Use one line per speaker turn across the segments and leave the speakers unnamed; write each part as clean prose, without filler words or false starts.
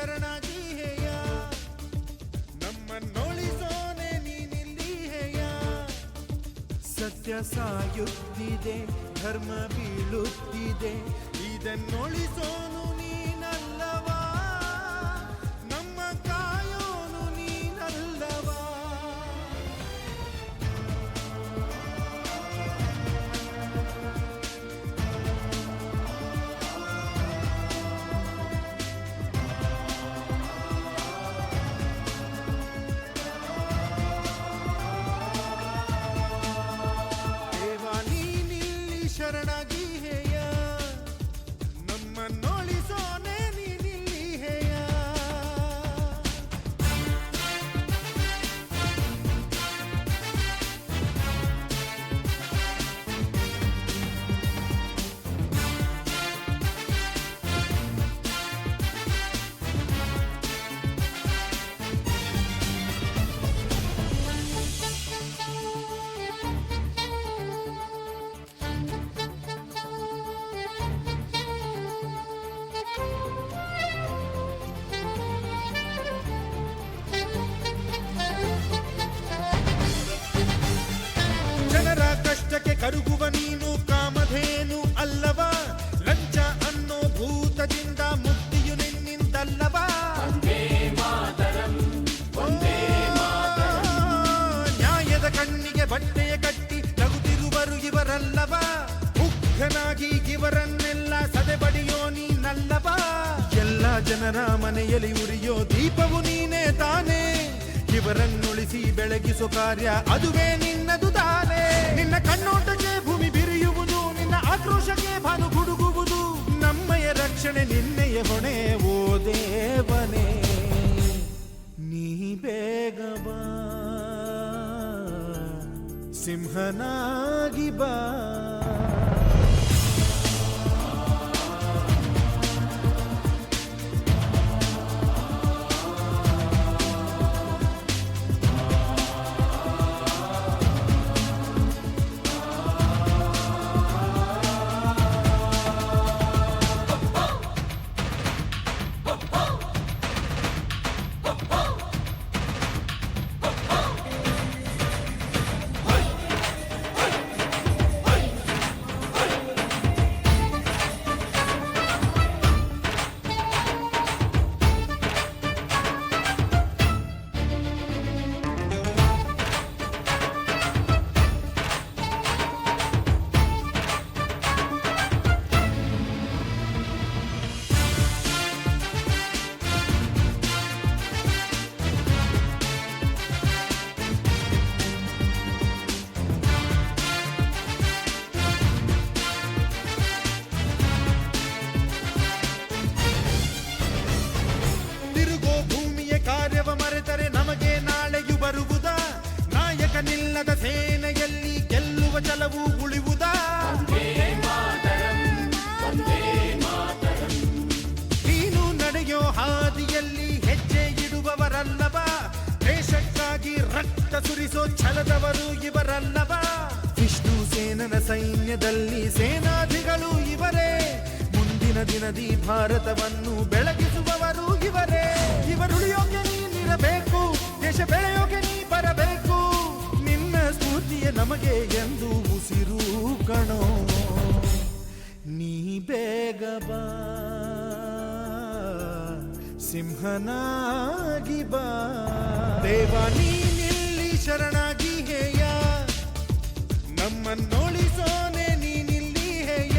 ಶರಣಾಗಿ ಹೇಯ ನಮ್ಮನ್ನೊಳಿಸೋನೆ ನೀನಿಲ್ಲಿ ಹೇಯ ಸತ್ಯ ಸಾಯುತ್ತಿದೆ ಧರ್ಮ ಬೀಳುತ್ತಿದೆ ಇದನ್ನೊಳಿಸೋನು ನೀನಲ್ಲವಾ ನಮ್ಮ ಕಾಯೋನು ನೀನಲ್ಲವಾ ದೇವಾ ನೀನಿಲ್ಲಿ ಶರಣಾಗಿ ಹೇಯ ನಮ್ಮನ್ನೊಳಿಸೋನೆ ನೀನಿಲ್ಲಿ ಹೇಯ ಜನರ ಕಷ್ಟಕ್ಕೆ ಕರುಗುವ ನೀನು ಕಾಮಧೇನು ಅಲ್ಲವಾ ಲಂಚ ಅನ್ನೋ ಭೂತದಿಂದ ಮುಕ್ತಿಯು ನಿನ್ನಿಂದಲ್ಲವಾ ನ್ಯಾಯದ ಕಣ್ಣಿಗೆ ಬಟ್ಟೆಯ ಕಟ್ಟಿ ನಗುತ್ತಿರುವರು ಇವರಲ್ಲವಾ ಮುಗ್ಧನಾಗಿ ಇವರನ್ನೆಲ್ಲ ಸದೆಬಡಿಯೋ ನೀನಲ್ಲವಾ ಎಲ್ಲ ಜನರ ಮನೆಯಲ್ಲಿ ಉರಿಯೋ ದೀಪವು ನೀನೇ ತಾನೇ ಇವರನ್ನುಳಿಸಿ ಬೆಳಗಿಸೋ ಕಾರ್ಯ ಅದುವೇ ನಿನ್ನದು ತಾನೇ ನಿನ್ನ ಕಣ್ಣೋಟಕ್ಕೆ ಭೂಮಿ ಬಿರಿಯುವುದು ನಿನ್ನ ಆಕ್ರೋಶಕ್ಕೆ ಭಾನು ಗುಡುಗುವುದು ನಮ್ಮಯ ರಕ್ಷಣೆ ನಿನ್ನೆಯ ಹೊಣೆ ಓ ದೇವನೇ ನೀ ಬೇಗ ಬಾ ಸಿಂಹನಾಗಿ ಬಾ ಕಾರ್ಯವ ಮರೆತರೆ ನಮಗೆ ನಾಳೆಯು ಬರುವುದಾ ನಾಯಕನಿಲ್ಲದ ಸೇನೆಯಲ್ಲಿ ಗೆಲ್ಲುವ ಛಲವು ಉಳಿಯುವುದಾ ನೀನು ನಡೆಯೋ ಹಾದಿಯಲ್ಲಿ ಹೆಜ್ಜೆ ಇಡುವವರಲ್ಲವಾ ದೇಶಕ್ಕಾಗಿ ರಕ್ತ ಸುರಿಸೋ ಛಲದವರು ಇವರಲ್ಲವಾ ವಿಷ್ಣು ಸೇನನ ಸೈನ್ಯದಲ್ಲಿ ಸೇನಾಧಿಗಳು ಇವರೇ ಮುಂದಿನ ದಿನದಿ ಭಾರತವನ್ನು ಬೆಳಗಿಸುವವರು ಇವರೇ ಇವರುಳಿಯೋಕೆ ನೀನಿರಬೇಕು ದೇಶ ಬೆಳೆಯೋಕೆ ನೀ ಬರಬೇಕು ನಿನ್ನ ಸ್ಫೂರ್ತಿಯ ನಮಗೆ ಎಂದು ಉಸಿರು ಕಣೋ ನೀ ಬೇಗ ಬಾ ಸಿಂಹನಾಗಿ ಬಾ ದೇವಾ ನೀನಿಲ್ಲಿ ಶರಣಾಗಿ ಹೇಯ ನಮ್ಮನ್ನೊಳಿಸೋನೆ ನೀನಿಲ್ಲಿ ಹೇಯ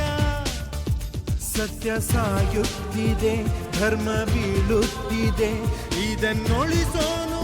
ಸತ್ಯ ಸಾಯುತ್ತಿದೆ ಧರ್ಮ ಬೀಳುತ್ತಿದೆ ಇದನ್ನೊಳಿಸೋನು